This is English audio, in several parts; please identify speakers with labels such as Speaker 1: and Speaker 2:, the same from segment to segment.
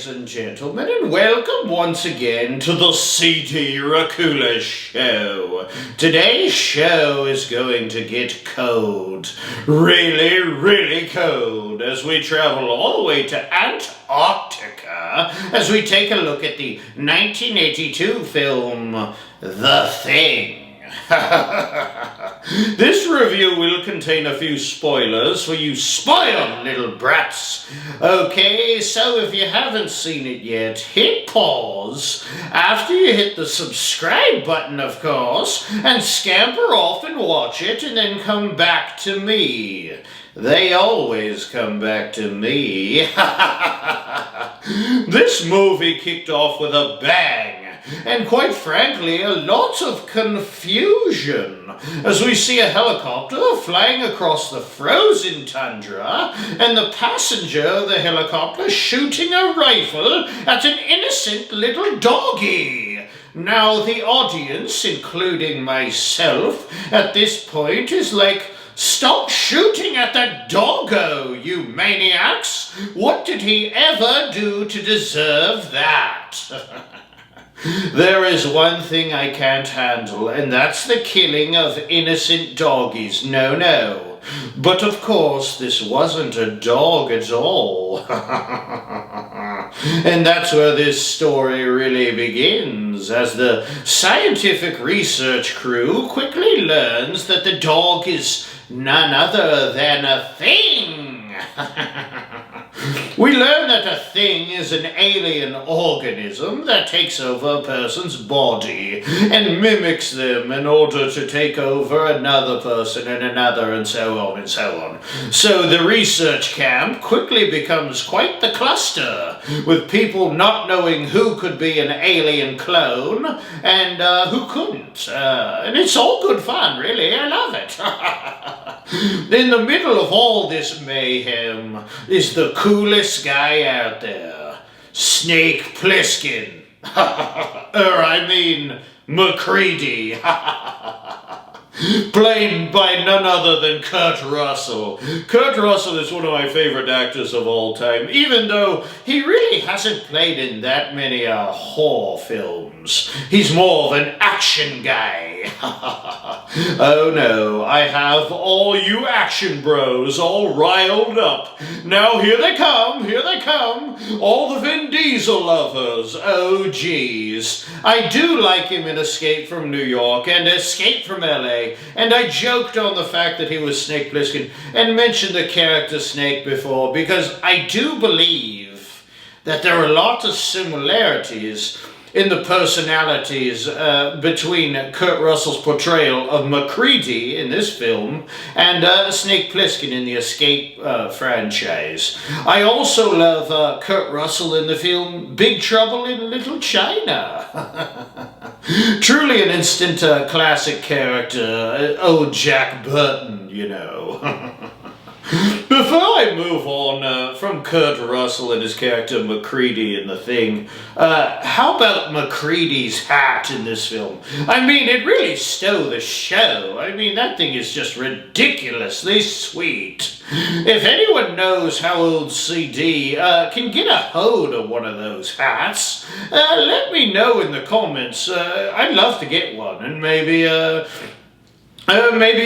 Speaker 1: ladies and gentlemen, and welcome once again to the CD Racoola Show. Today's show is going to get cold. Really, really cold as we travel all the way to Antarctica as we take a look at the 1982 film, The Thing. This review will contain a few spoilers for you spoiled little brats. Okay, so if you haven't seen it yet, hit pause after you hit the subscribe button, of course, and scamper off and watch it and then come back to me. They always come back to me. This movie kicked off with a bang. And quite frankly, a lot of confusion as we see a helicopter flying across the frozen tundra and the passenger of the helicopter shooting a rifle at an innocent little doggy. Now the audience, including myself, at this point is like, stop shooting at that doggo, you maniacs! What did he ever do to deserve that? There is one thing I can't handle, and that's the killing of innocent doggies. No, no. But of course, this wasn't a dog at all. And that's where this story really begins, as the scientific research crew quickly learns that the dog is none other than a thing. We learn that a thing is an alien organism that takes over a person's body and mimics them in order to take over another person and another, and so on and so on. So the research camp quickly becomes quite the cluster, with people not knowing who could be an alien clone and who couldn't. And it's all good fun, really. I love it. In the middle of all this mayhem is the coolest guy out there, Snake Plissken. I mean, MacReady. Played by none other than Kurt Russell. Kurt Russell is one of my favorite actors of all time, even though he really hasn't played in that many horror films. He's more of an action guy. Oh no, I have all you action bros all riled up. Now here they come, all the Vin Diesel lovers. Oh geez. I do like him in Escape from New York and Escape from LA. And I joked on the fact that he was Snake Plissken and mentioned the character Snake before because I do believe that there are a lot of similarities in the personalities between Kurt Russell's portrayal of MacReady in this film and Snake Plissken in the Escape franchise. I also love Kurt Russell in the film Big Trouble in Little China. Truly an instant classic character, old Jack Burton, you know. Before I move on from Kurt Russell and his character MacReady in The Thing, how about MacReady's hat in this film? I mean, it really stole the show. I mean, that thing is just ridiculously sweet. If anyone knows how old CD can get a hold of one of those hats, let me know in the comments. I'd love to get one, and maybe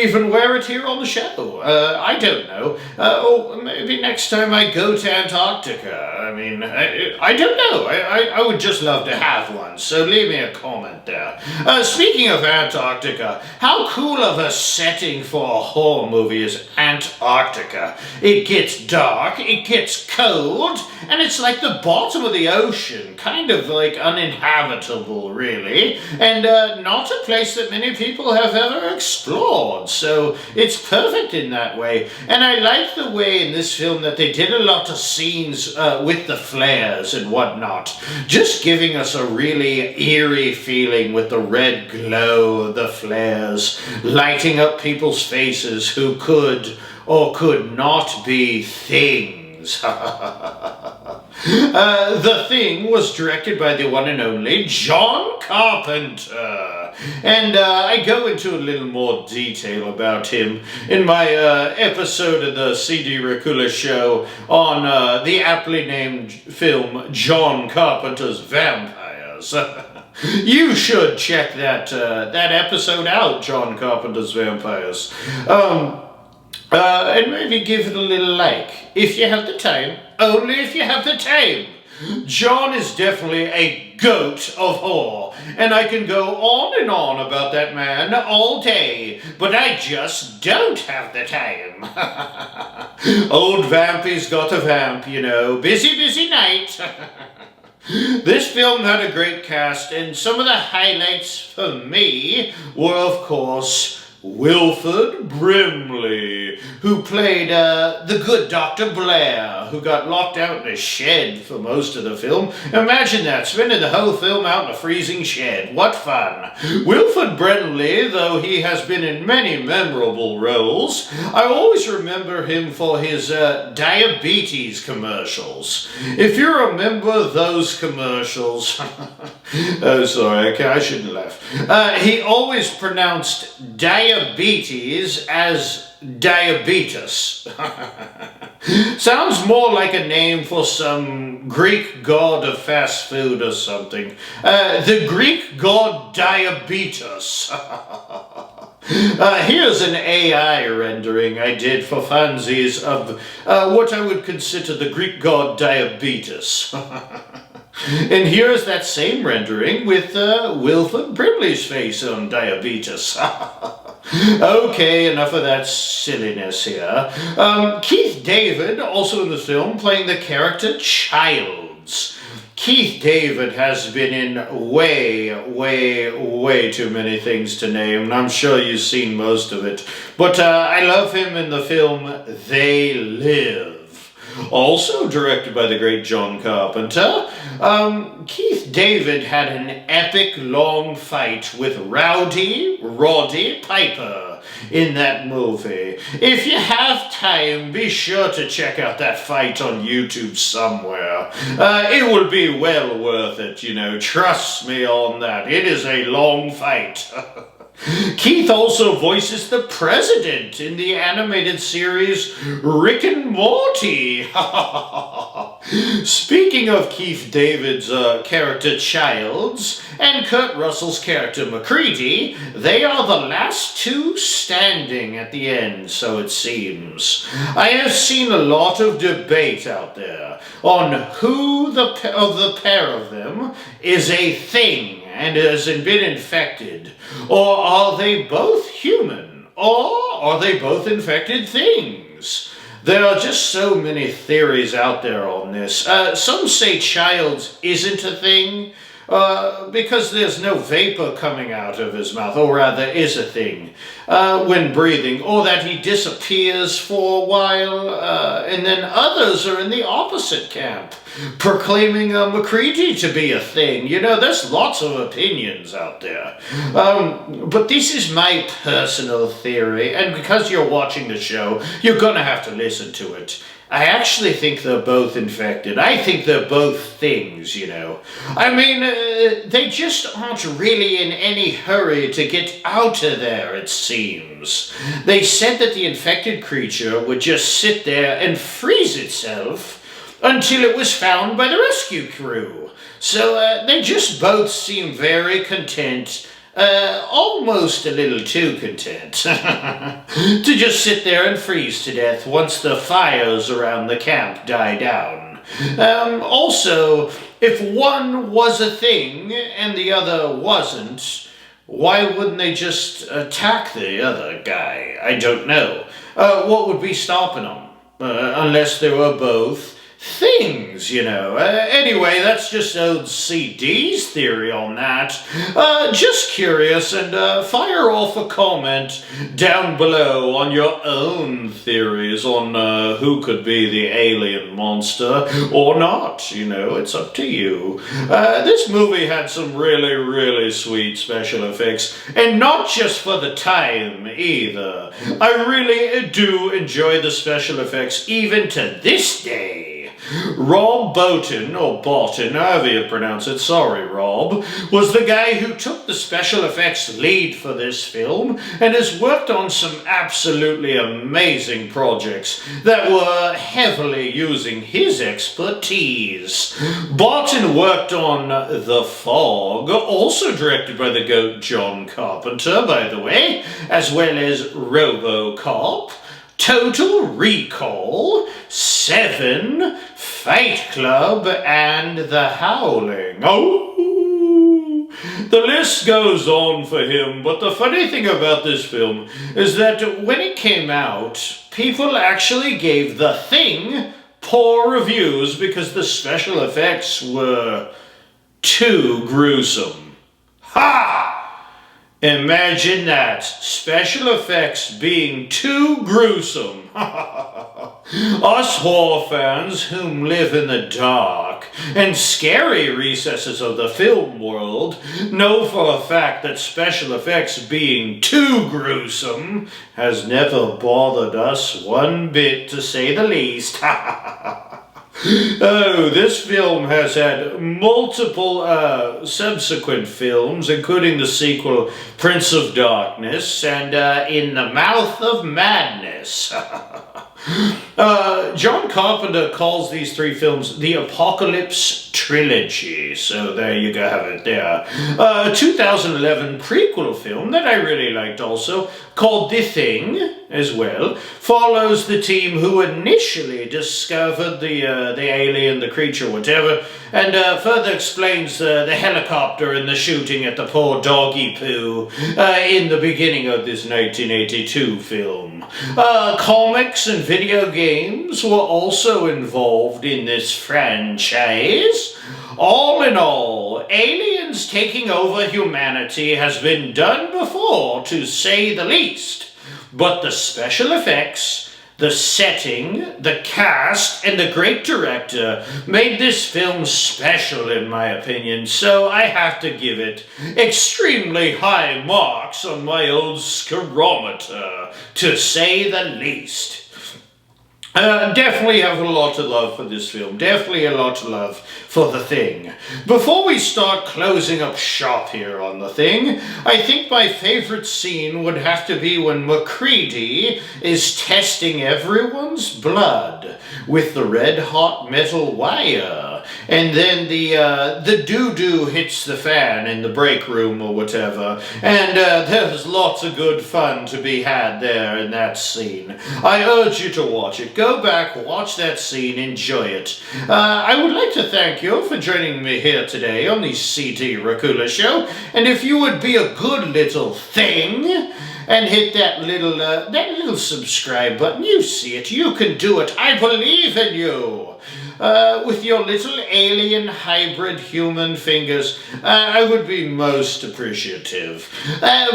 Speaker 1: even wear it here on the show. I don't know. Or maybe next time I go to Antarctica. I mean, I don't know. I would just love to have one, so leave me a comment there. Speaking of Antarctica, how cool of a setting for a horror movie is Antarctica? It gets dark, it gets cold, and it's like the bottom of the ocean, kind of like uninhabitable, really, and not a place that many people have ever explored, so it's perfect in that way. And I like the way in this film that they did a lot of scenes with the flares and whatnot, just giving us a really eerie feeling with the red glow of the flares, lighting up people's faces who could or could not be things. The Thing was directed by the one and only John Carpenter. And I go into a little more detail about him in my episode of the CD Racoola Show on the aptly named film John Carpenter's Vampires. You should check that episode out, John Carpenter's Vampires. And maybe give it a little like, if you have the time. Only if you have the time. John is definitely a goat of horror, and I can go on and on about that man all day, but I just don't have the time. Old Vampy's got a vamp, you know. Busy, busy night. This film had a great cast, and some of the highlights for me were, of course, Wilford Brimley, who played the good Dr. Blair, who got locked out in a shed for most of the film. Imagine that, spending the whole film out in a freezing shed. What fun. Wilford Brimley, though he has been in many memorable roles, I always remember him for his diabetes commercials. If you remember those commercials... Oh, sorry, I shouldn't laugh. He always pronounced diabetes as diabetes. Sounds more like a name for some Greek god of fast food or something. The Greek god diabetes. Here's an AI rendering I did for funsies of what I would consider the Greek god diabetes. And here's that same rendering with Wilford Brimley's face on diabetes. Okay, enough of that silliness here. Keith David, also in the film, playing the character Childs. Keith David has been in way too many things to name, and I'm sure you've seen most of it. But I love him in the film They Live. Also directed by the great John Carpenter, Keith David had an epic long fight with Roddy Piper in that movie. If you have time, be sure to check out that fight on YouTube somewhere. It will be well worth it, you know, trust me on that. It is a long fight. Keith also voices the president in the animated series Rick and Morty. Speaking of Keith David's character Childs and Kurt Russell's character McCready, they are the last two standing at the end, so it seems. I have seen a lot of debate out there on who of the pair of them is a thing and has been infected, or are they both human, or are they both infected things? There are just so many theories out there on this. Some say Childs isn't a thing, because there's no vapor coming out of his mouth, or rather is a thing, when breathing, or that he disappears for a while, and then others are in the opposite camp, proclaiming McCready to be a thing. You know, there's lots of opinions out there. But this is my personal theory, and because you're watching the show, you're gonna have to listen to it. I actually think they're both infected. I think they're both things, you know. I mean, they just aren't really in any hurry to get out of there, it seems. They said that the infected creature would just sit there and freeze itself until it was found by the rescue crew. So they just both seem very content, almost a little too content, to just sit there and freeze to death once the fires around the camp die down. Also, if one was a thing and the other wasn't, why wouldn't they just attack the other guy? I don't know. What would be stopping them? Unless they were both things, you know. Anyway, that's just old CD's theory on that. Just curious, and fire off a comment down below on your own theories on who could be the alien monster or not. You know, it's up to you. This movie had some really sweet special effects, and not just for the time either. I really do enjoy the special effects even to this day. Rob Bottin, or Bottin, however you pronounce it, sorry Rob, was the guy who took the special effects lead for this film and has worked on some absolutely amazing projects that were heavily using his expertise. Bottin worked on The Fog, also directed by the GOAT John Carpenter, by the way, as well as RoboCop, Total Recall, Seven, Fight Club, and The Howling. Oh, the list goes on for him, but the funny thing about this film is that when it came out, people actually gave The Thing poor reviews because the special effects were too gruesome. Ha! Imagine that. Special effects being too gruesome. Us horror fans whom live in the dark and scary recesses of the film world know for a fact that special effects being too gruesome has never bothered us one bit, to say the least. Oh, this film has had multiple subsequent films, including the sequel Prince of Darkness and In the Mouth of Madness. John Carpenter calls these three films the Apocalypse Trilogy, so there you go, have it there. 2011 prequel film that I really liked also, called The Thing, as well, follows the team who initially discovered the alien, the creature, whatever, and further explains the helicopter and the shooting at the poor doggy poo in the beginning of this 1982 film. Comics and video games were also involved in this franchise. All in all, aliens taking over humanity has been done before, to say the least. But the special effects, the setting, the cast, and the great director made this film special, in my opinion, so I have to give it extremely high marks on my old scarometer, to say the least. Definitely have a lot of love for this film. Definitely a lot of love for The Thing. Before we start closing up shop here on The Thing, I think my favorite scene would have to be when MacReady is testing everyone's blood with the red-hot metal wire, and then the doo-doo hits the fan in the break room or whatever, and there's lots of good fun to be had there in that scene. I urge you to watch it. Go back, watch that scene, enjoy it. I would like to thank you for joining me here today on the CD Racoola Show, and if you would be a good little thing and hit that little subscribe button, you see it, you can do it, I believe in you. With your little alien hybrid human fingers, I would be most appreciative.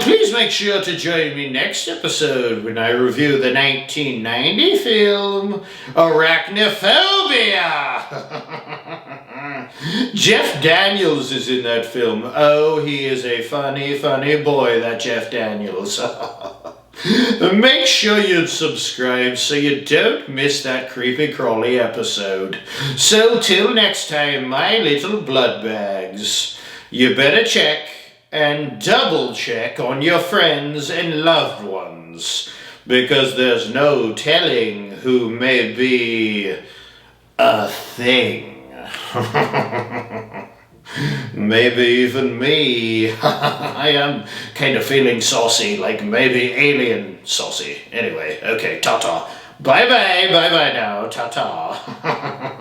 Speaker 1: Please make sure to join me next episode when I review the 1990 film Arachnophobia. Jeff Daniels is in that film. Oh, he is a funny, funny boy, that Jeff Daniels. Make sure you subscribe so you don't miss that creepy crawly episode. So till next time, my little blood bags, you better check and double check on your friends and loved ones, because there's no telling who may be a thing. Maybe even me. I am kind of feeling saucy, like maybe alien saucy. Anyway, okay, ta-ta. Bye-bye, bye-bye now, ta-ta.